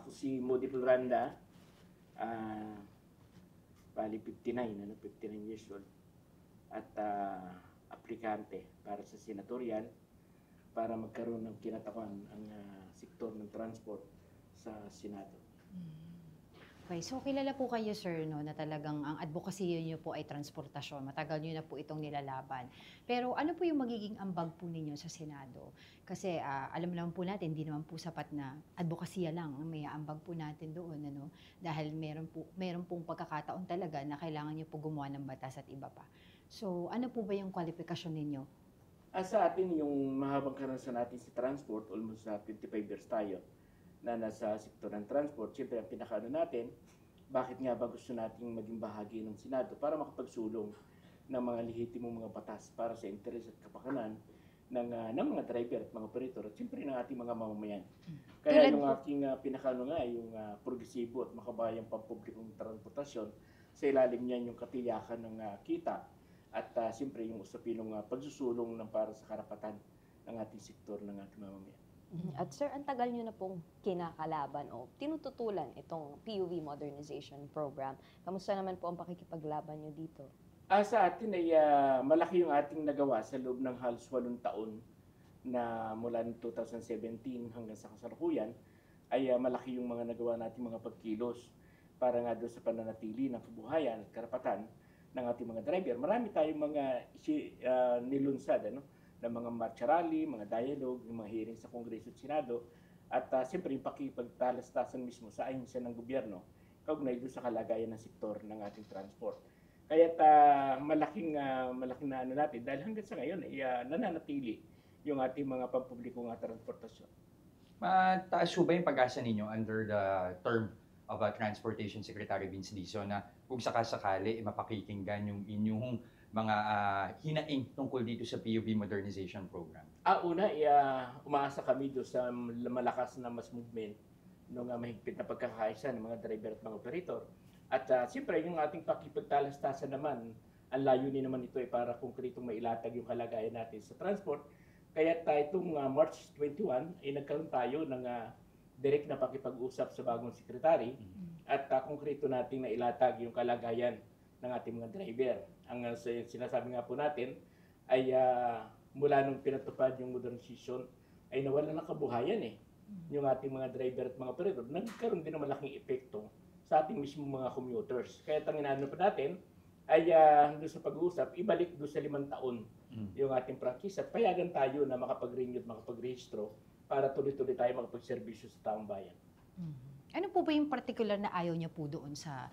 Ako si Moody Floranda, ah, bali 59, 59 years old. At aplikante para sa senatorial para magkaroon ng kinatakuan ang sektor ng transport sa Senado. Okay, so kilala po kayo sir no, na talagang ang advocacy niyo po ay transportasyon. Matagal niyo na po itong nilalaban. Pero ano po yung magiging ambag po ninyo sa Senado? Kasi alam naman po natin, hindi naman po sapat na advokasya lang ang may ambag po natin doon. Ano? Dahil meron pong pagkakataon talaga na kailangan niyo po gumawa ng batas at iba pa. So ano po ba yung kwalifikasyon ninyo? Sa atin, yung mahabang karanasan natin sa transport, almost 25 years tayo na nasa sektor ng transport. Siyempre, ang pinakaano natin, bakit nga ba gusto nating maging bahagi ng Senado para makapagsulong ng mga lehitimong mga batas para sa interes at kapakanan ng mga driver at mga operator at siyempre ng ating mga mamamayan. Kaya yung aking pinakaano nga, yung progresibo at makabayang pampublikong transportasyon, sa ilalim niyan yung katiyakan ng kita at siyempre yung usapin ng pagsusulong ng para sa karapatan ng ating sektor ng ating mamamayan. At sir, ang tagal nyo na pong kinakalaban o tinututulan itong PUV Modernization Program. Kamusta naman po ang pakikipaglaban nyo dito? Sa atin ay malaki yung ating nagawa sa loob ng halos 8 taon na mula 2017 hanggang sa kasalukuyan ay malaki yung mga nagawa nating mga pagkilos para nga doon sa pananatili ng kabuhayan at karapatan ng ating mga driver. Marami tayong mga nilunsad, ng mga marcha rally, mga dialogue, yung mga hearing sa Kongreso at Senado, at siyempre yung pakipagtalastasan mismo sa ahensya ng gobyerno kaugnay doon sa kalagayan ng sektor ng ating transport. Kaya malaking na ano natin dahil hanggang sa ngayon ay nananatili yung ating mga pampublikong transportasyon. Mataas ba yung pag-asa ninyo under the term of Transportation Secretary Vince Dizon na kung sakasakali mapakikinggan yung inyong mga hinaing tungkol dito sa PUV Modernization Program? Una, umaasa kami doon sa malakas na mas movement ng mahigpit na pagkakaisa ng mga driver at mga operator. At siyempre, yung ating pakipagtalastasan naman, ang layunin naman ito ay para konkretong mailatag yung kalagayan natin sa transport. Kaya itong March 21 ay nagkaroon tayo ng direct na pakipag-usap sa bagong sekretary at konkreto nating nailatag yung kalagayan ng ating mga driver. Ang sinasabi nga po natin ay mula nung pinatupad yung modernization ay nawala ng kabuhayan yung ating mga driver at mga operator. Nagkaroon din ng malaking epekto sa ating mismo mga commuters. Kaya ang inaano pa natin ay doon sa pag-uusap, ibalik doon sa 5 taon yung ating practice at payagan tayo na makapag-renew at makapag-rehistro para tuloy-tuloy tayo makapag-serbisyo sa taong bayan. Ano po ba yung particular na ayaw niya po doon sa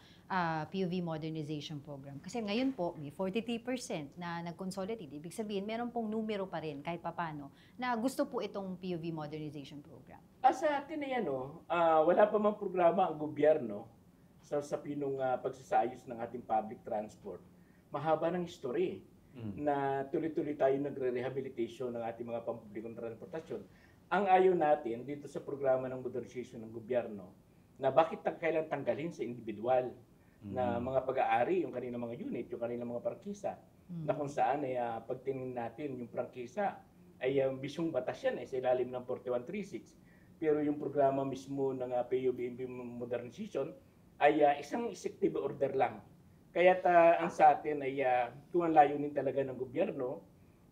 PUV Modernization Program? Kasi ngayon po, may 43% na nag-consolidate. Ibig sabihin, meron pong numero pa rin kahit papano na gusto po itong PUV Modernization Program. Sa atin ay wala pa mang programa ang gobyerno sa pinong pagsasayos ng ating public transport. Mahaba ng history na tuloy-tuloy tayo nagre-rehabilitation ng ating mga pampublikong transportasyon. Ang ayaw natin dito sa programa ng modernization ng gobyerno na bakit kailan tanggalin sa individual na mga pag-aari, yung kanilang mga unit, yung kanilang mga prangkisa, na kung saan ay pagtingin natin yung prangkisa ay bisyong batas yan sa ilalim ng 4136. Pero yung programa mismo ng PUV Modernization ay isang executive order lang. Kaya ang sa atin ay kung ang layunin talaga ng gobyerno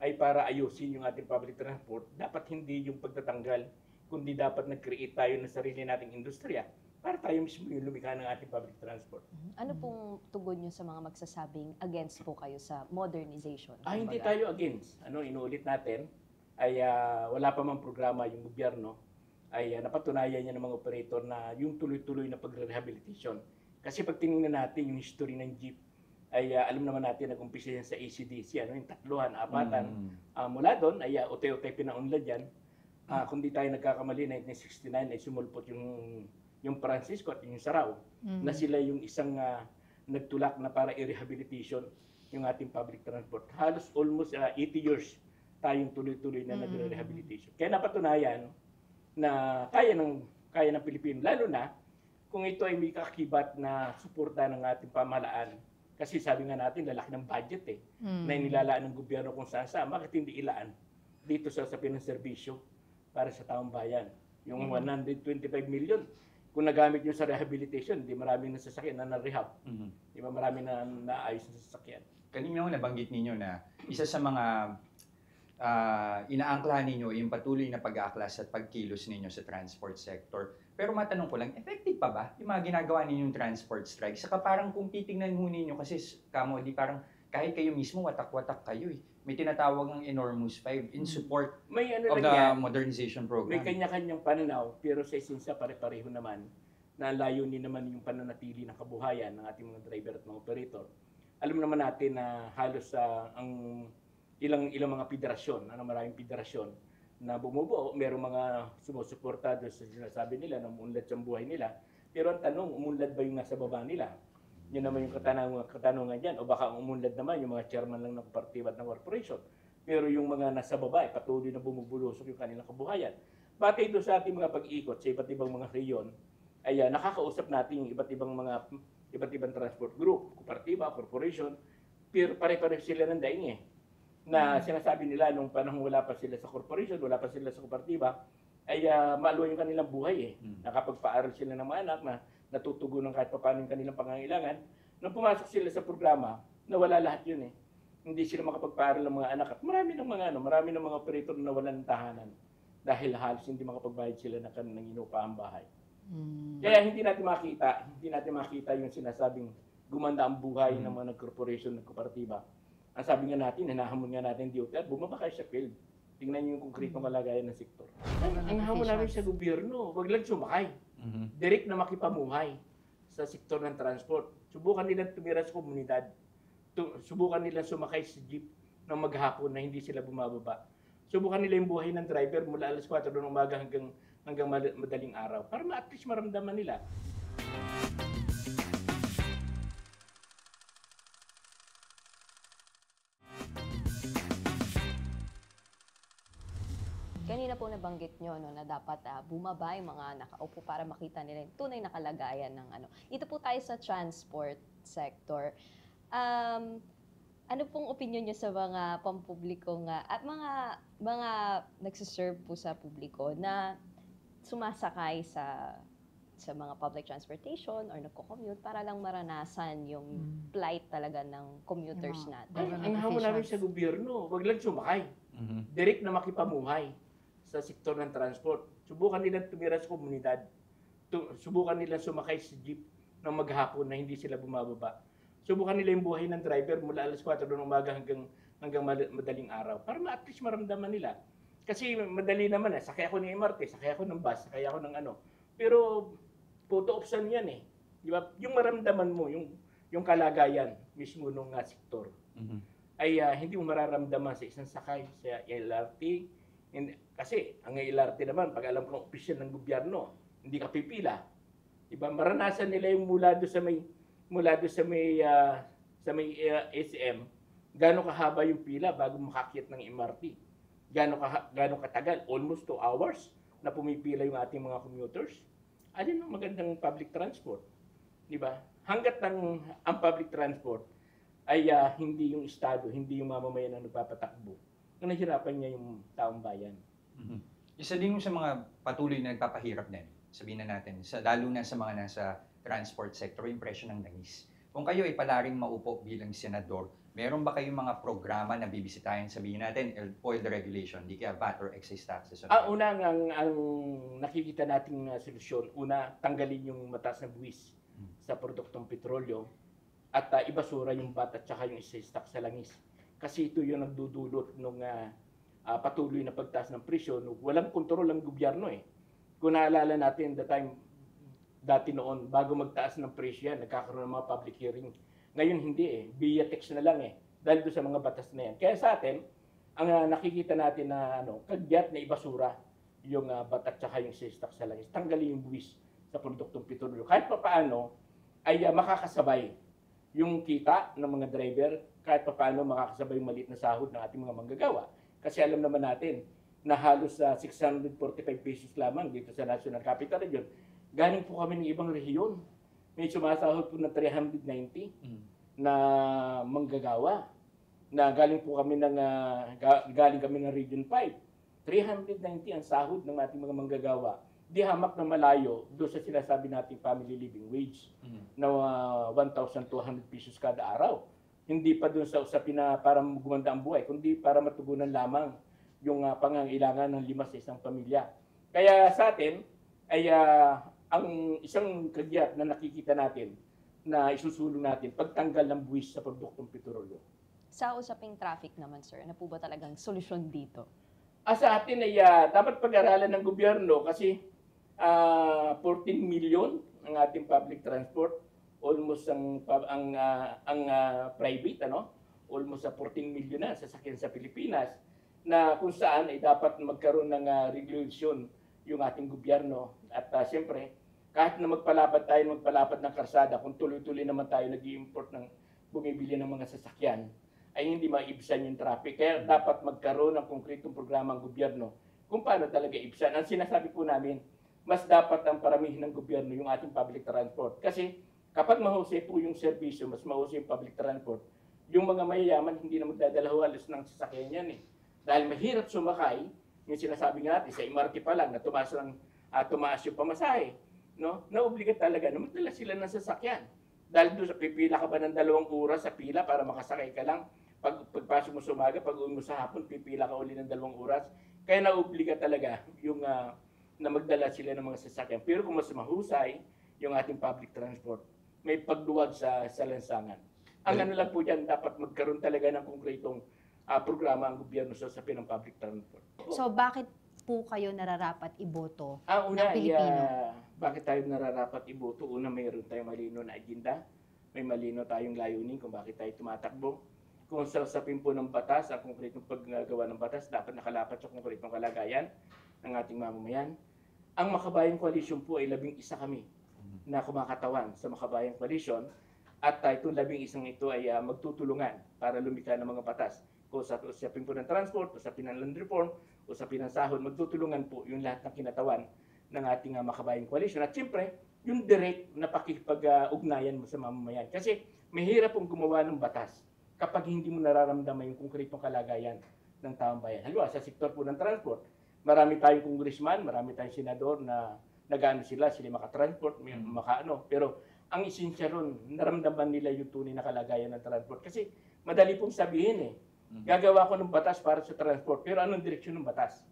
ay para ayusin yung ating public transport, dapat hindi yung pagtatanggal, kundi dapat nag-create tayo ng sarili nating industriya para tayo mismo yung lumikha ng ating public transport. Ano pong tugon nyo sa mga magsasabing against po kayo sa modernization? Hindi tayo against. Inuulit natin, ay wala pa mang programa yung gobyerno, ay napatunayan niya ng mga operator na yung tuloy-tuloy na pag-rehabilitation. Kasi pag tinignan natin yung history ng jeep, ay alam naman natin nag-umpisa yan sa ACDC, yung 3, 4. Mula doon ay utay-utay pinaunlad yan. Kung di tayo nagkakamali, 1969 ay sumulpot yung Francisco at yung Sarao na sila yung isang nagtulak na para i-rehabilitation yung ating public transport. Halos almost 80 years tayong tuloy-tuloy na nagre-rehabilitation. Kaya napatunayan na kaya ng Pilipino, lalo na kung ito ay may kakibat na suporta ng ating pamahalaan. Kasi sabi nga natin, lalaki ng budget na inilalaan ng gobyerno kung saan. Bakit hindi ilaan dito sa usapin ng serbisyo para sa taong bayan? Yung 125 million, kung nagamit nyo sa rehabilitation, di maraming nasasakyan na na-rehab. Mhm. Di ba marami na naayos na sasakyan. Kanina ho nabanggit ninyo na isa sa mga inaangkla ninyo yung patuloy na pag-aaklas at pagkilos ninyo sa transport sector. Pero matanong ko lang, effective pa ba yung mga ginagawa ninyong transport strike? Saka parang kung titingnan mo ninyo, kasi kamo, di parang kahit kayo mismo, watak-watak kayo eh. May tinatawag ng Enormous 5 in support May ano of lang the yan, modernization may program. kanya-kanyang pananaw, pero sa esensa pare-pareho naman na layunin naman yung pananatili ng kabuhayan ng ating mga driver at mga operator. Alam naman natin na halos ang ilang mga federasyon, maraming federasyon na bumubuo, merong mga sumusuporta doon sa sinasabi nila na umunlad sa buhay nila. Pero ang tanong, umunlad ba yung nasa baba nila? Yun naman yung katanungan dyan. O baka umunlad naman yung mga chairman lang ng partiba at ng corporation. Pero yung mga nasa baba, patuloy na bumubulusok yung kanilang kabuhayan. Batay doon sa ating mga pag-ikot sa iba't ibang mga reyon, ay nakakausap natin yung iba't ibang transport group, partiba, corporation, pero pare-pareho sila ng daing eh. Na sinasabi nila nung panahon wala pa sila sa corporation, wala pa sila sa kopertiba, ay maluwa yung kanilang buhay eh. Nakapagpaaral sila ng mga anak na natutugunan kahit paano yung kanilang pangangailangan. Nung pumasok sila sa programa, nawala lahat yun eh. Hindi sila makapagpaaral ng mga anak at marami ng mga operator na nawalan ng tahanan dahil halos hindi makapagbayad sila ng kanilang inupaang bahay. Kaya hindi natin makita yung sinasabing gumanda ang buhay ng mga nag-corporation, nag-kopertiba. Ang sabi nga natin, hinahamon nga natin DOTR, bumaba kayo sa field. Tingnan niyo yung konkretong kalagayan ng sektor. Ang hamon namin sa gobyerno, wag lang sumakay. Direct na makipamuhay sa sektor ng transport. Subukan nilang tumira sa komunidad. Subukan nilang sumakay sa jeep ng maghapon na hindi sila bumababa. Subukan nila yung buhay ng driver mula alas 4 ng umaga hanggang madaling araw. Para at least maramdaman nila. Kanina po nabanggit nyo na dapat bumaba yung mga nakaupo para makita nila yung tunay na kalagayan ng ano. Ito po tayo sa transport sector. Ano pong opinion nyo sa mga pampublikong at mga nagsiserve po sa publiko na sumasakay sa mga public transportation or nagko-commute para lang maranasan yung plight talaga ng commuters natin? Ang hamon namin sa gobyerno, wag lang sumakay. Direct na makipamuhay sa sektor ng transport. Subukan nilang tumira sa komunidad. Subukan nilang sumakay sa jeep ng maghapon na hindi sila bumababa. Subukan nila yung buhay ng driver mula alas 4 ng umaga hanggang madaling araw. Para at least maramdaman nila. Kasi madali naman sakay ako ng MRT, sakay ako ng bus, sakay ako ng ano. Pero photo option yan eh. Di ba? Yung maramdaman mo, yung kalagayan mismo ng sektor, ay hindi mo mararamdaman sa isang sakay sa LRT. Kasi ang LRT naman, pag alam kong opisyal ng gobyerno, hindi ka pipila. Diba? Maranasan nila yung mula doon sa may SM, gaano kahaba yung pila bago makakyat ng MRT. Gaano katagal, almost 2 hours na pumipila yung ating mga commuters. Alin ang magandang public transport? Diba? Hanggat ang public transport ay hindi yung estado, hindi yung mamamayan ang nagpapatakbo, na nahirapan niya yung taong bayan. Isa din sa mga patuloy na nagpapahirap din, sabihin na natin, lalo na sa mga nasa transport sector, yung presyo ng langis. Kung kayo ay palaring maupo bilang senador, meron ba kayong mga programa na bibisitahin, sabihin natin, oil regulation, di kaya VAT or excise taxes? Una, ang nakikita nating solusyon, tanggalin yung mataas na buwis sa produktong petrolyo at ibasura yung VAT at saka yung excise tax sa langis. Kasi ito yung nagdudulot ng patuloy na pagtaas ng presyo. Walang kontrol ang gobyerno eh. Kung naalala natin dati noon, bago magtaas ng presyo yan, nagkakaroon ng mga public hearing. Ngayon hindi eh, via text na lang eh, dahil doon sa mga batas na yan. Kaya sa atin, ang nakikita natin na kagyat na ibasura yung VAT at saka yung sales tax sa langis. Tanggalin yung buwis sa produktong petrolyo. Kahit pa paano ay makakasabay yung kita ng mga driver, kahit pa paano makakasabay yung maliit na sahod ng ating mga manggagawa. Kasi alam naman natin na halos 645 pesos lamang dito sa National Capital Region. Galing po kami ng ibang rehiyon. May sumasahod po ng 390 na manggagawa. Na galing kami ng Region 5. 390 ang sahod ng ating mga manggagawa. di hamak na malayo doon sa sinasabi nating family living wage na 1,200 pesos kada araw. Hindi pa doon sa usapin na para gumanda ang buhay, kundi para matugunan lamang yung pangangailangan ng 5 sa isang pamilya. Kaya sa atin ay ang isang kagyat na nakikita natin na isusulong natin pagtanggal ng buwis sa produktong petrolyo. Sa usaping traffic naman, sir, ano po ba talagang solusyon dito? Sa atin ay dapat pag-aralan ng gobyerno kasi 14 million ang ating public transport, almost ang private almost sa 14 million na sasakyan sa Pilipinas, na kung saan ay dapat magkaroon ng regulasyon yung ating gobyerno. At siyempre, kahit na magpalapad ng karsada, kung tuloy-tuloy naman tayo nag-i-import ng bumibili ng mga sasakyan, ay hindi maibsan yung traffic. Kaya dapat magkaroon ng konkretong programa ang gobyerno kung paano talaga ibsan. Ang sinasabi po namin, mas dapat ang paramihin ng gobyerno yung ating public transport. Kasi kapag mahusay po yung serbisyo, mas mahusay yung public transport, yung mga mayayaman hindi na magdadala halos ng sasakyan yan eh. Dahil mahirap sumakay, yung sinasabi nga natin, sa MRT pa lang, na tumaas yung pamasahe. No? Naobliga talaga na magdala sila ng sasakyan. Dahil doon, pipila ka ba ng 2 oras sa pila para makasakay ka lang? Pagpasok mo sa umaga, pag uwi mo sa hapon, pipila ka uli ng 2 oras. Kaya naobliga talaga yung na magdala sila ng mga sasakyan. Pero kung mas mahusay yung ating public transport, may pagduwag sa lansangan. Ang ano lang po dyan, dapat magkaroon talaga ng konkretong programa ang gobyerno sa usapin ng public transport. So bakit po kayo nararapat iboto Una, ng Pilipino? bakit tayo nararapat iboto? Una, mayroon tayong malino na agenda. May malino tayong layunin kung bakit tayo tumatakbo. Kung sa usapin po ng batas, ang konkretong paggagawa ng batas, dapat nakalapat sa konkretong kalagayan ng ating mamamayan. Ang Makabayang Koalisyon po ay 11 kami na kumakatawan sa Makabayang Koalisyon, at itong 11 ito ay magtutulungan para lumikha ng mga batas. Kung sa usapin po ng transport, usapin ng land reform, usapin ng sahod, magtutulungan po yung lahat ng kinatawan ng ating Makabayang Koalisyon. At siyempre, yung direct na pakikipag-ugnayan mo sa mamamayan. Kasi mahirap pong gumawa ng batas kapag hindi mo nararamdaman yung konkretong kalagayan ng taong bayan. Halimbawa, sa sektor po ng transport, marami tayong congressman, marami tayong senador na nag-ano sila makatransport, makaano. Pero ang esensya ron, naramdaman nila yung tunay na kalagayan ng transport. Kasi madali pong sabihin gagawa ko ng batas para sa transport, pero anong direksyon ng batas?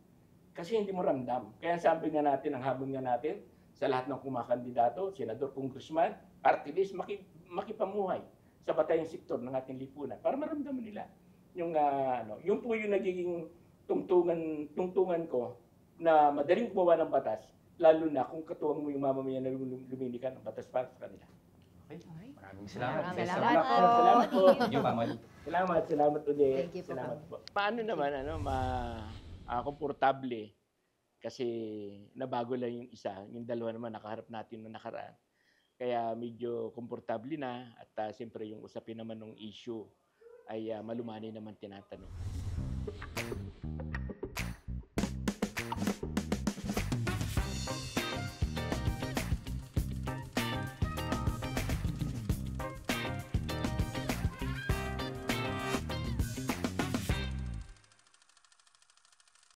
Kasi hindi mo ramdam. Kaya sabi nga natin, ang habon nga natin, sa lahat ng kumakandidato, senador, congressman, party list, makipamuhay sa batayang sektor ng ating lipunan para maramdaman nila yung po yung nagiging tungtungan ko na madaling gumawa ng batas, lalo na kung katuwang mo yung mamamayan na lumilikan ng batas para sa kanila. Okay. Maraming salamat. Maraming Best of salamat luck. po. Salamat po. Thank you, Ma'am Mali. Salamat ulit. Thank you po. Salamat po. Paano naman, komportable kasi nabago lang yung isa, yung dalawa naman nakaharap natin na nakaraan. Kaya medyo komportable na at siyempre yung usapin naman ng issue ay malumanay naman tinatanong.